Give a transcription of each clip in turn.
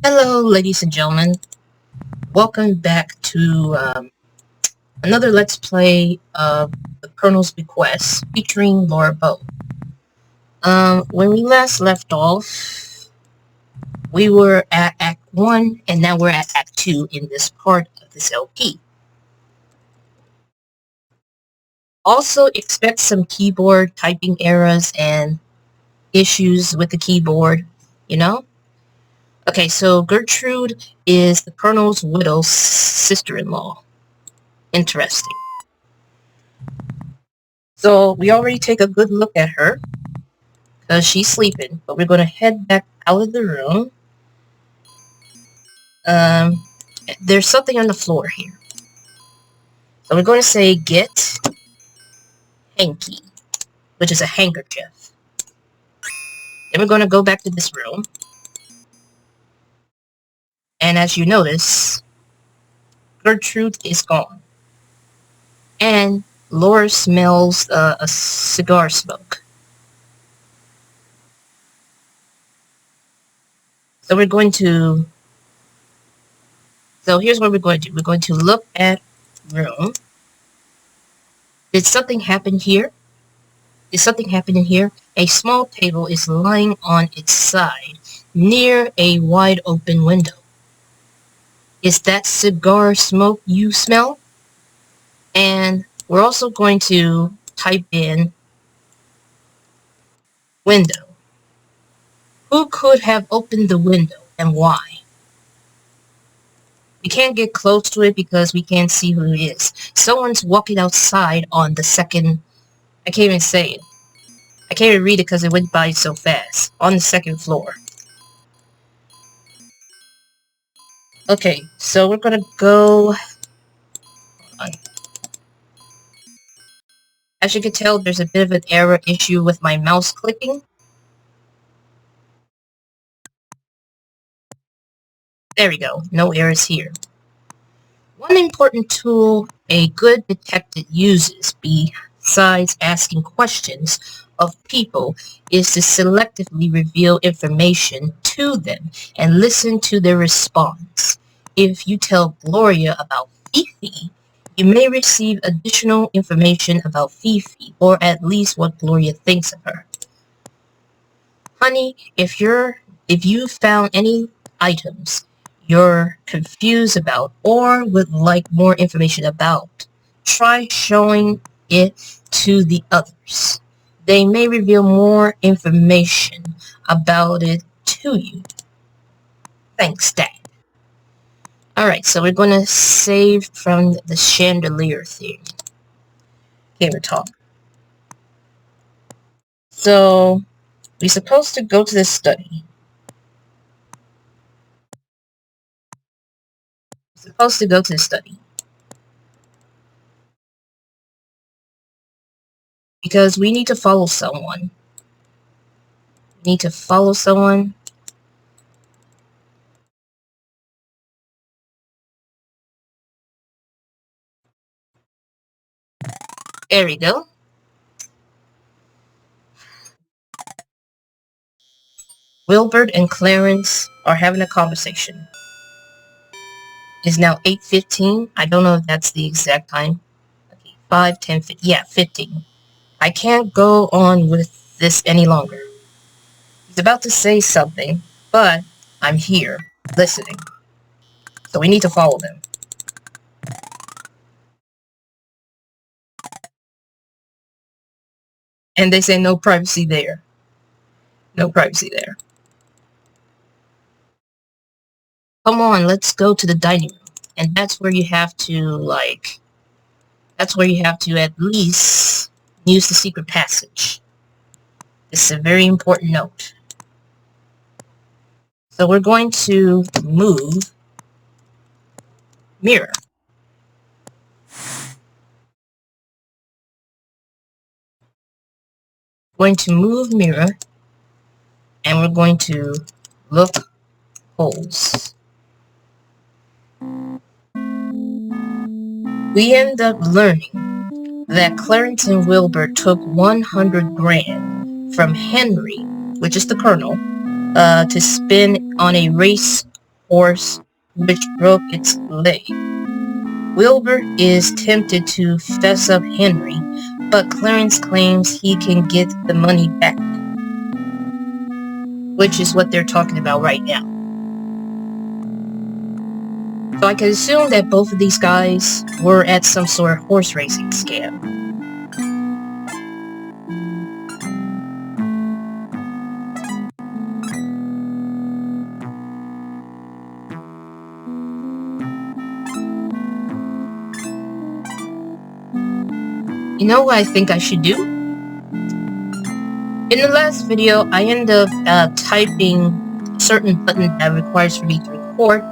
Hello, ladies and gentlemen. Welcome back to another Let's Play of the Colonel's Bequest featuring Laura Bow. When we last left off, we were at Act 1, and now we're at Act 2 in this part of this LP. Also, expect some keyboard typing errors and issues with the keyboard, you know? Okay, so Gertrude is the Colonel's widow's sister-in-law. Interesting. So we already take a good look at her because she's sleeping, but we're going to head back out of the room. There's something on the floor here. So we're going to say get hanky, which is a handkerchief. Then we're going to go back to this room. And as you notice, Gertrude is gone. And Laura smells a cigar smoke. So we're going to... So here's what we're going to do. We're going to look at room. Did something happen here? Did something happen in here? A small table is lying on its side near a wide open window. Is that cigar smoke you smell? And we're also going to type in window. Who could have opened the window and why? We can't get close to it because we can't see who it is. Someone's walking outside on the second... I can't even say it. I can't even read it because it went by so fast. On the second floor. Okay, so we're gonna go... As you can tell, there's a bit of an error issue with my mouse clicking. There we go. No errors here. One important tool a good detective uses, besides asking questions of people, is to selectively reveal information to them and listen to their response. If you tell Gloria about Fifi, you may receive additional information about Fifi, or at least what Gloria thinks of her. Honey, if you found any items you're confused about or would like more information about, try showing it to the others. They may reveal more information about it to you. Thanks, Dad. Alright, so we're going to save from the chandelier thing. Okay, we're talking. So, we're supposed to go to the study. Supposed to go to the study. Because we need to follow someone. We need to follow someone. There we go. Wilbert and Clarence are having a conversation. It's now 8:15. I don't know if that's the exact time. Okay, 5, 10, 15. Yeah, 15. I can't go on with this any longer. He's about to say something, but I'm here, listening. So we need to follow them. And they say no privacy there. No privacy there. Come on, let's go to the dining room. And that's where you have to, that's where you have to at least use the secret passage. This is a very important note. So we're going to move mirror. Going to move mirror, and we're going to look holes. We end up learning that Clarence and Wilbur took 100 grand from Henry, which is the colonel, to spend on a race horse which broke its leg. Wilbur is tempted to fess up Henry, but Clarence claims he can get the money back, which is what they're talking about right now. So I can assume that both of these guys were at some sort of horse racing scam. You know what I think I should do? In the last video, I ended up typing a certain button that requires for me to record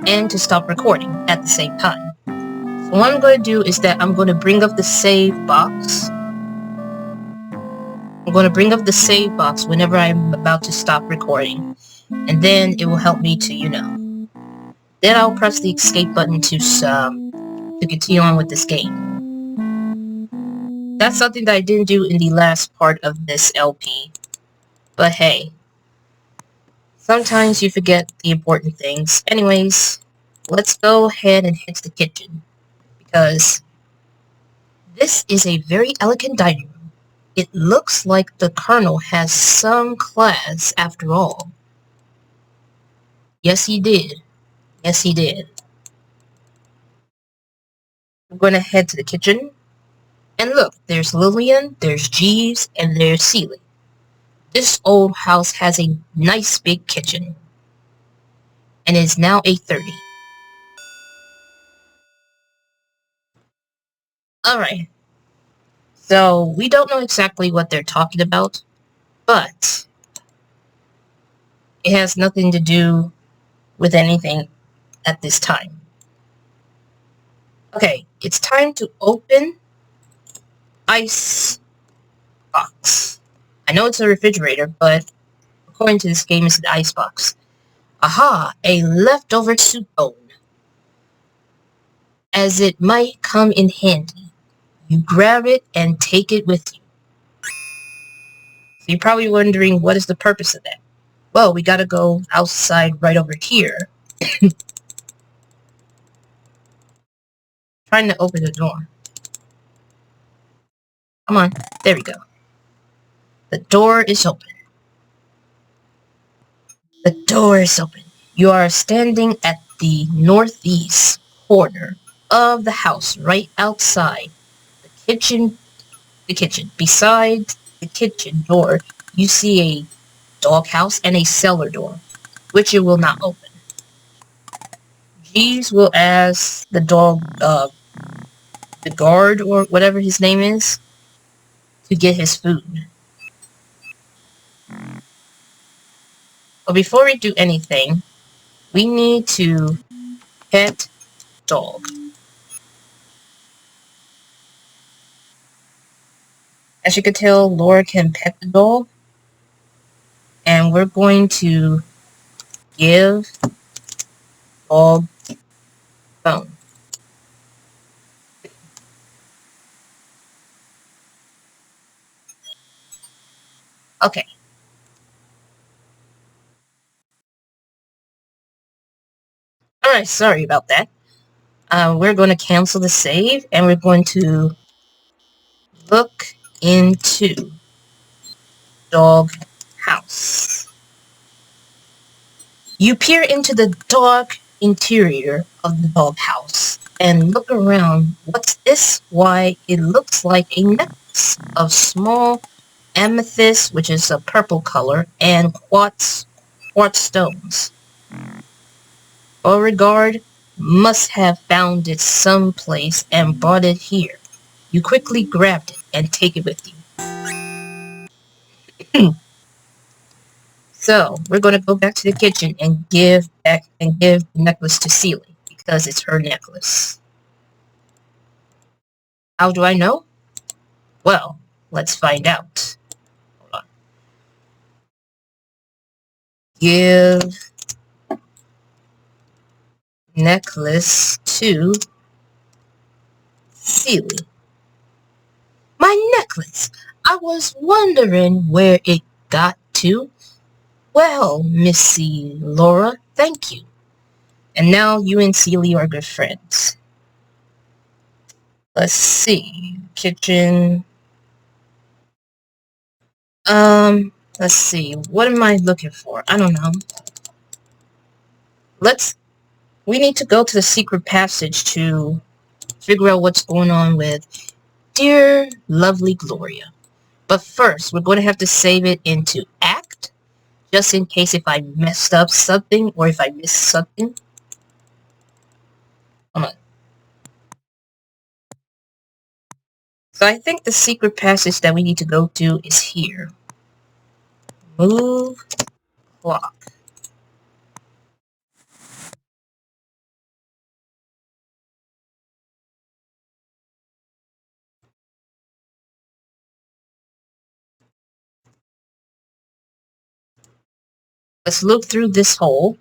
and to stop recording at the same time. So what I'm going to do is that I'm going to bring up the save box. I'm going to bring up the save box whenever I'm about to stop recording, and then it will help me to, Then I'll press the escape button to continue on with this game. That's something that I didn't do in the last part of this LP. But hey, sometimes you forget the important things. Anyways, let's go ahead and head to the kitchen, because this is a very elegant dining room. It looks like the Colonel has some class after all. Yes, he did. Yes, he did. I'm going to head to the kitchen. And look, there's Lillian, there's Jeeves, and there's Seeley. This old house has a nice big kitchen. And it is now 8:30. Alright. So, we don't know exactly what they're talking about, but it has nothing to do with anything at this time. Okay, it's time to open ice box. I know it's a refrigerator, but according to this game, it's an ice box. Aha! A leftover soup bone. As it might come in handy. You grab it and take it with you. So you're probably wondering, what is the purpose of that? Well, we gotta go outside right over here. Trying to open the door. Come on. There we go. The door is open. The door is open. You are standing at the northeast corner of the house, right outside the kitchen. Beside the kitchen door, you see a doghouse and a cellar door, which it will not open. Jeeves will ask the dog, the guard or whatever his name is, to get his food. But before we do anything, we need to pet dog. As you can tell, Laura can pet the dog. And we're going to give dog bone. Okay. Alright, sorry about that. We're going to cancel the save, and we're going to look into dog house. You peer into the dark interior of the doghouse and look around. What's this? Why, it looks like a necklace of small amethyst, which is a purple color, and quartz stones. Beauregard must have found it someplace and brought it here. You quickly grabbed it and take it with you. So, we're going to go back to the kitchen and give the necklace to Seeley, because it's her necklace. How do I know? Well, let's find out. Hold on. Give necklace to Seeley. My necklace! I was wondering where it got to. Well, Missy Laura, Thank you. And now you and Celie are good friends. Let's see. Kitchen. Let's see. What am I looking for? I don't know. We need to go to the secret passage to figure out what's going on with dear lovely Gloria. But first, we're going to have to save it into act, just in case if I messed up something or if I missed something. Come on. So I think the secret passage that we need to go to is here. Move clock. Let's look through this hole.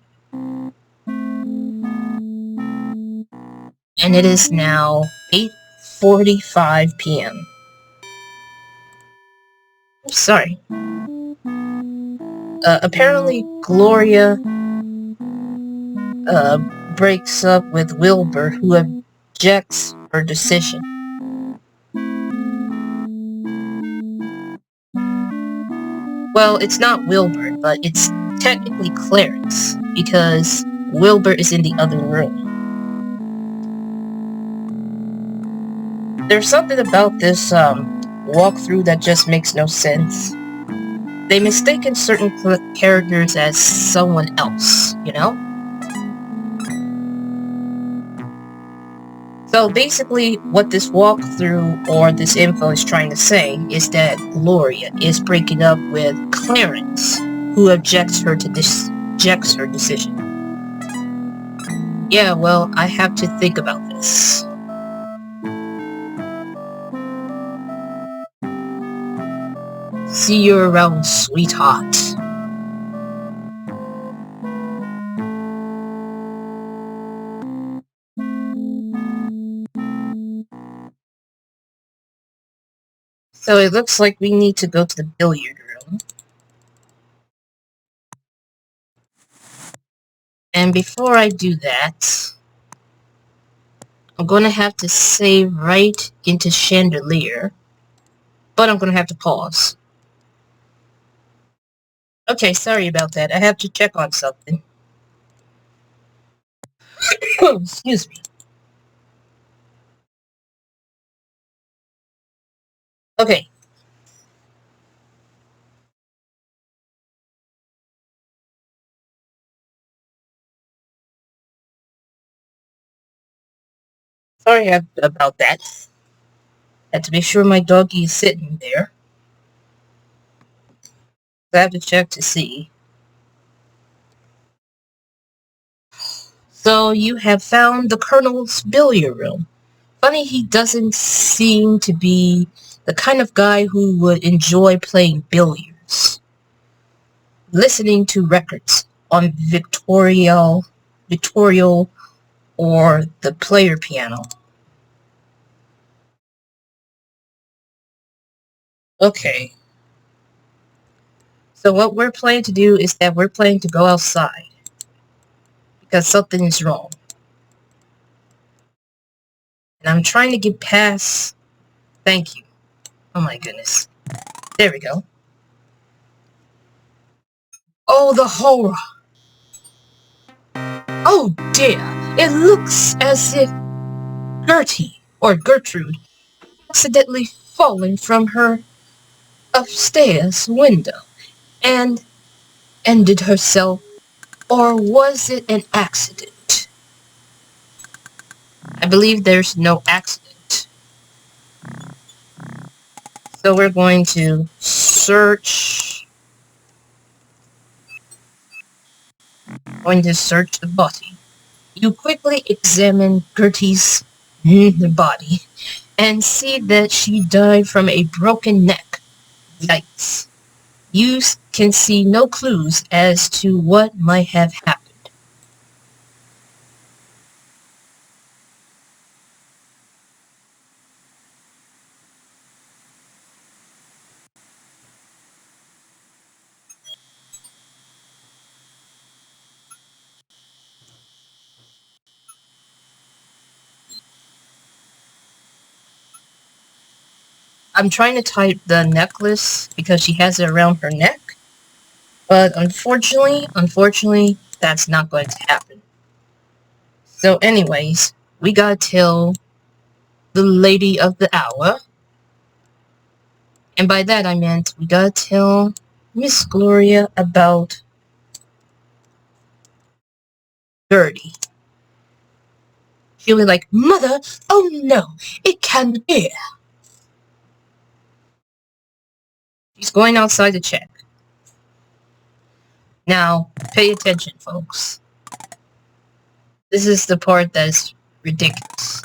And it is now 8:45 p.m. Oops, sorry. Apparently Gloria breaks up with Wilbur, who objects her decision. Well, it's not Wilbur, but it's technically Clarence, because Wilbur is in the other room. There's something about this walkthrough that just makes no sense. They mistaken certain characters as someone else, you know? So basically, what this walkthrough or this info is trying to say is that Gloria is breaking up with Clarence, who objects her decision. Yeah, well, I have to think about this. See you around, sweetheart. So it looks like we need to go to the billiard room. And before I do that, I'm going to have to save right into Chandelier. But I'm going to have to pause. Okay, sorry about that. I have to check on something. Excuse me. Okay. Sorry about that. Had to make sure my doggy is sitting there. I have to check to see. So you have found the Colonel's billiard room. Funny, he doesn't seem to be the kind of guy who would enjoy playing billiards. Listening to records on Victorial or the player piano. Okay. So what we're planning to do is that we're planning to go outside. Because something is wrong. And I'm trying to get past... Thank you. Oh my goodness. There we go. Oh, the horror. Oh dear. It looks as if Gertrude accidentally fallen from her upstairs window and ended herself, or was it an accident? I believe there's no accident. So we're going to search the body. You quickly examine Gertie's body and see that she died from a broken neck. Yikes. You can see no clues as to what might have happened. I'm trying to type the necklace because she has it around her neck. But unfortunately, that's not going to happen. So anyways, we gotta tell the lady of the hour. And by that I meant we gotta tell Miss Gloria about Gertie. She'll be like, Mother, oh no, it can't be. She's going outside to check. Now, pay attention, folks. This is the part that's ridiculous.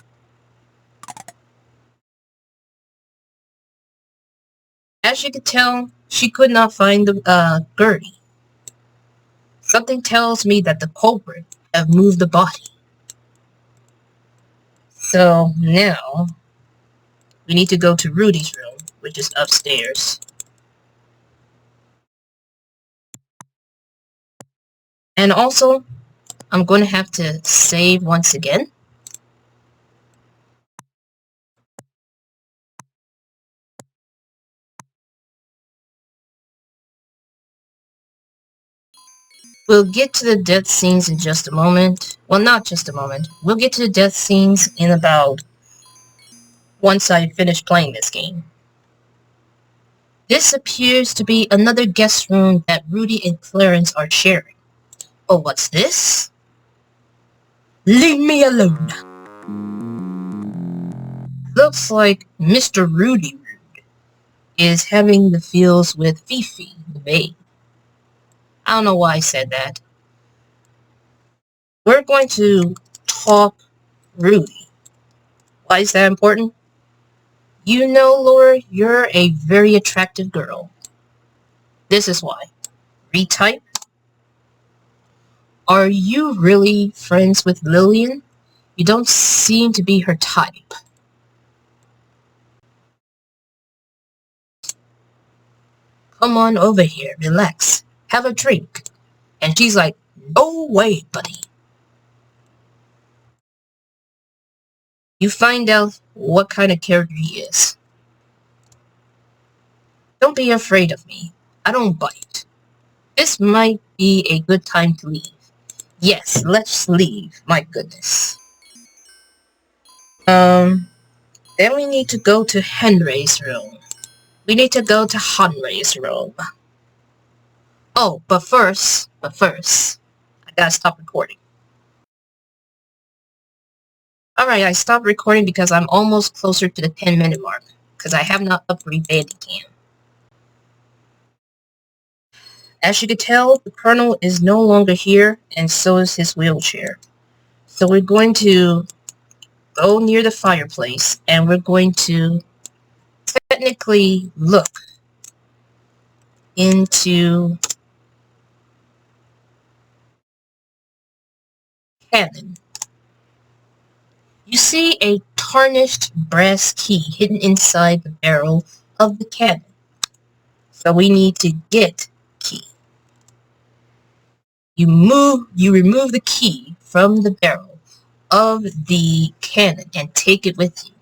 As you could tell, she could not find the Gertie. Something tells me that the culprit have moved the body. So now we need to go to Rudy's room, which is upstairs. And also, I'm going to have to save once again. We'll get to the death scenes in just a moment. Well, not just a moment. We'll get to the death scenes in about once I finish playing this game. This appears to be another guest room that Rudy and Clarence are sharing. Oh, what's this? Leave me alone. Looks like Mr. Rudy Rude is having the feels with Fifi, the babe. I don't know why I said that. We're going to talk Rudy. Why is that important? You know, Laura, you're a very attractive girl. This is why. Retype. Are you really friends with Lillian? You don't seem to be her type. Come on over here, relax, have a drink. And she's like, no way, buddy. You find out what kind of character he is. Don't be afraid of me. I don't bite. This might be a good time to leave. Yes, let's leave. My goodness. Then we need to go to Henry's room. We need to go to Henry's room. Oh, but first, I gotta stop recording. Alright, I stopped recording because I'm almost closer to the 10-minute mark, because I have not upgraded Bandicam. As you can tell, the Colonel is no longer here, and so is his wheelchair. So we're going to go near the fireplace, and we're going to technically look into Cannon. You see a tarnished brass key hidden inside the barrel of the cannon. So we need to get key. You remove the key from the barrel of the cannon and take it with you.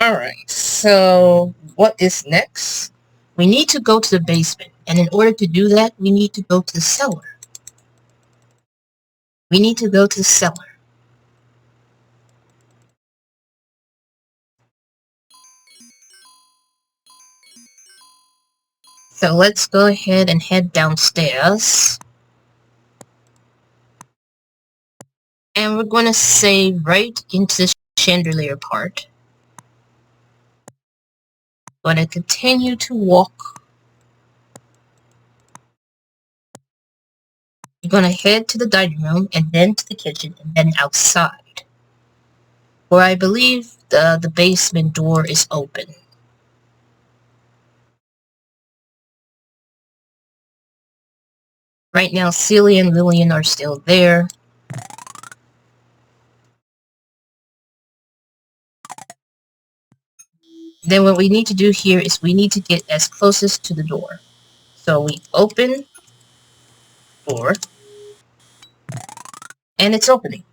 Alright, so what is next? We need to go to the basement, and in order to do that, we need to go to the cellar. We need to go to the cellar. So let's go ahead and head downstairs. And we're going to say right into the chandelier part. Going to continue to walk. You're going to head to the dining room and then to the kitchen and then outside, where I believe the basement door is open. Right now, Celia and Lillian are still there. Then what we need to do here is we need to get as closest to the door. So we open door, and it's opening.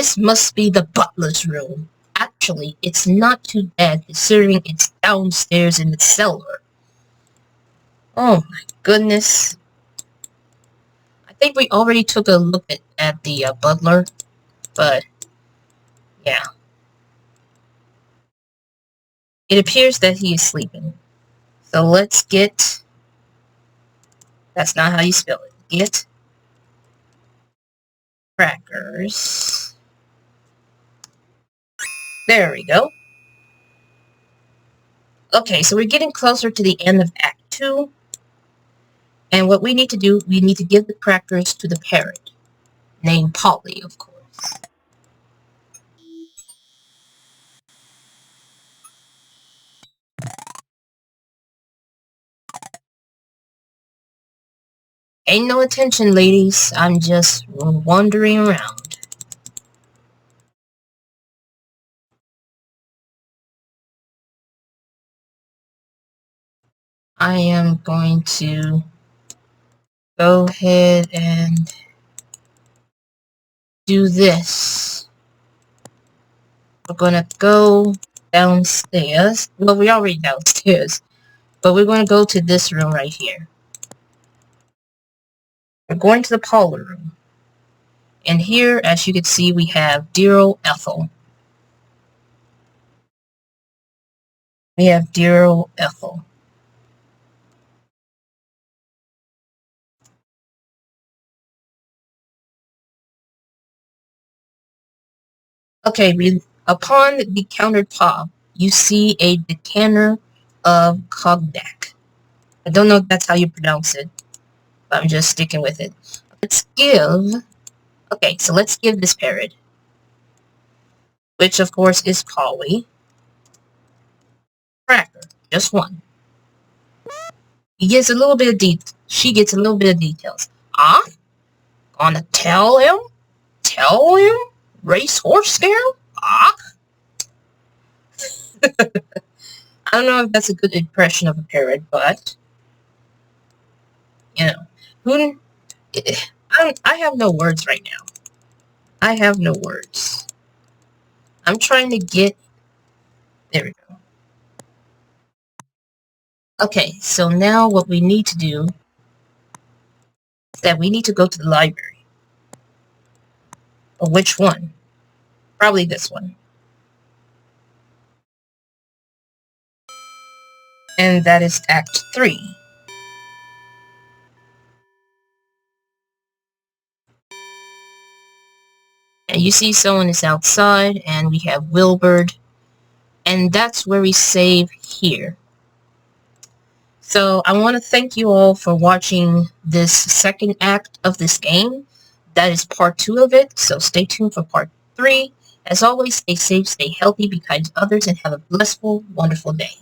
This must be the butler's room. Actually, it's not too bad considering it's downstairs in the cellar. Oh my goodness. I think we already took a look at the butler, but yeah. It appears that he is sleeping. So let's get... That's not how you spell it. Get crackers. There we go. Okay, so we're getting closer to the end of Act 2. And what we need to do, we need to give the crackers to the parrot. Named Polly, of course. Ain't no attention, ladies. I'm just wandering around. I am going to go ahead and do this. We're going to go downstairs. Well, we're already downstairs. But we're going to go to this room right here. We're going to the parlor room. And here, as you can see, we have dear old Ethel. We have dear old Ethel. Okay, upon the countertop, you see a decanter of cognac. I don't know if that's how you pronounce it, but I'm just sticking with it. Let's give... Okay, so let's give this parrot, which of course is Polly, cracker, just one. He gets a little bit of she gets a little bit of details. Ah? Gonna tell him? Tell him? Racehorse scare? Ah? I don't know if that's a good impression of a parrot, but you know, who? I have no words right now. I have no words. I'm trying to get... There we go. Okay, so now what we need to do is that we need to go to the library. Or which one? Probably this one. And that is Act 3. And you see someone is outside, and we have Wilbur. And that's where we save here. So I want to thank you all for watching this second act of this game. That is part 2 of it, so stay tuned for part 3. As always, stay safe, stay healthy, be kind to others, and have a blissful, wonderful day.